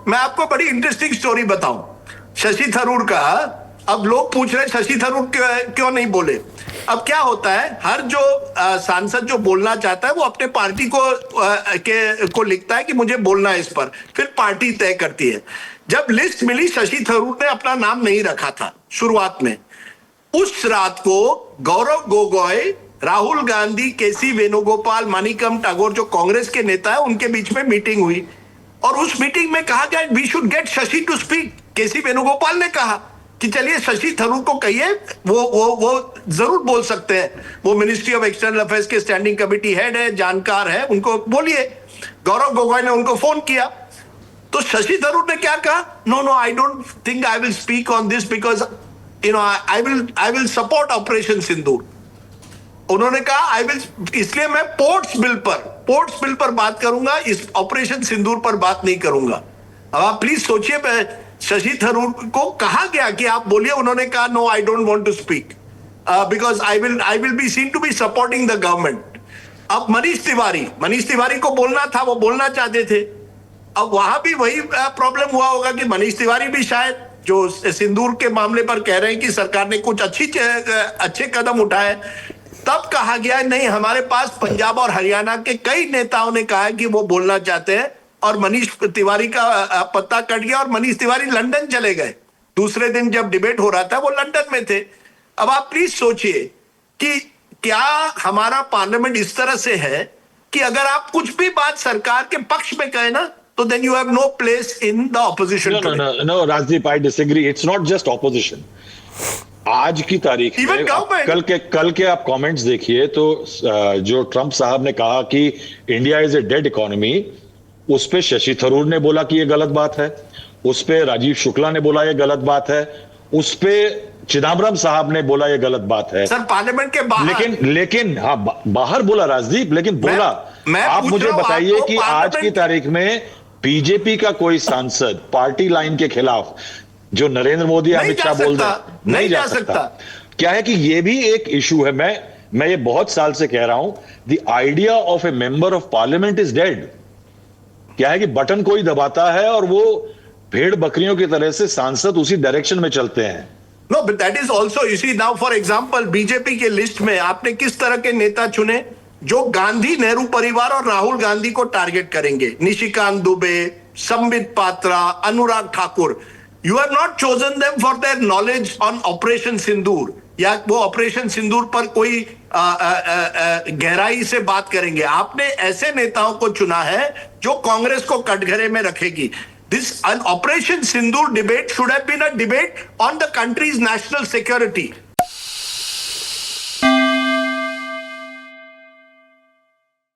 मैं आपको बड़ी इंटरेस्टिंग स्टोरी बताऊं शशि थरूर का। अब लोग पूछ रहे शशि थरूर क्यों नहीं बोले। अब क्या होता है, हर जो सांसद जो बोलना चाहता है वो अपने पार्टी को लिखता है कि मुझे बोलना है इस पर, फिर पार्टी तय करती है। जब लिस्ट मिली, शशि थरूर ने अपना नाम नहीं रखा था शुरुआत में। उस रात को गौरव गोगोई, राहुल गांधी, केसी वेणुगोपाल, मानिकम टैगोर जो कांग्रेस के नेता है, उनके बीच में मीटिंग हुई और उस मीटिंग में कहा गया we should get Shashi to speak. KC Venugopal ने कहा कि चलिए शशि थरूर को कहिए, वो जरूर बोल सकते हैं, वो मिनिस्ट्री ऑफ एक्सटर्नल अफेयर्स के स्टैंडिंग कमेटी हेड है, जानकार है, उनको बोलिए। गौरव गोगोई ने उनको फोन किया तो शशि थरूर ने क्या कहा, no I don't think I will speak on this because I will support operation Sindoor. उन्होंने कहा आई विल, इसलिए मैं पोर्ट्स बिल पर बात करूंगा, इस ऑपरेशन सिंदूर पर बात नहीं करूंगा। अब आप प्लीज सोचिए, शशि थरूर को कहा गया कि आप बोलिए, उन्होंने कहा no I don't want to speak because I will be seen to be supporting the government. अब मनीष तिवारी को बोलना था, वो बोलना चाहते थे। अब वहां भी वही प्रॉब्लम हुआ होगा कि मनीष तिवारी भी शायद जो सिंदूर के मामले पर कह रहे हैं कि सरकार ने कुछ अच्छे कदम उठाए, तब कहा गया नहीं, हमारे पास पंजाब और हरियाणा के कई नेताओं ने कहा है कि वो बोलना चाहते हैं, और मनीष तिवारी का पत्ता कट गया और मनीष तिवारी लंदन चले गए। दूसरे दिन जब डिबेट हो रहा था वो लंदन में थे। अब आप प्लीज सोचिए कि क्या हमारा पार्लियामेंट इस तरह से है कि अगर आप कुछ भी बात सरकार के पक्ष में कहे ना, तो then you have no place in the opposition. No, Rajdeep, I disagree. It's not just opposition. आज की तारीख में कल के आप कमेंट्स देखिए तो जो ट्रंप साहब ने कहा कि India is a dead economy, उस पे शशि थरूर ने बोला कि ये गलत बात है, उस पे राजीव शुक्ला ने बोला ये गलत बात है, उस पे चिदम्बरम साहब ने बोला ये गलत बात है। सर पार्लियामेंट के बाहर, लेकिन हाँ बाहर बोला राजदीप, लेकिन बोला। आप मुझे बताइए कि आज की तारीख में बीजेपी का कोई सांसद पार्टी लाइन के खिलाफ, जो नरेंद्र मोदी अमित शाह बोल रहे, नहीं जा सकता। क्या है कि ये भी एक इशू है। मैं ये बहुत साल से कह रहा हूं, the idea of A member of parliament is dead. क्या है कि बटन कोई दबाता है और वो भेड़ बकरियों की तरह से सांसद उसी डायरेक्शन में चलते हैं। No but that is also, you see now for example BJP के लिस्ट में आपने किस तरह के नेता चुने जो गांधी नेहरू परिवार और राहुल गांधी को टारगेट करेंगे। Nishikant Dubey, Sambit Patra, Anurag Thakur. You have not chosen them for their knowledge on operation Sindoor, या वो ऑपरेशन सिंदूर पर कोई गहराई से बात करेंगे। आपने ऐसे नेताओं को चुना है जो कांग्रेस को कटघरे में रखेगी। This an Operation Sindoor debate should have been a debate on the country's national security.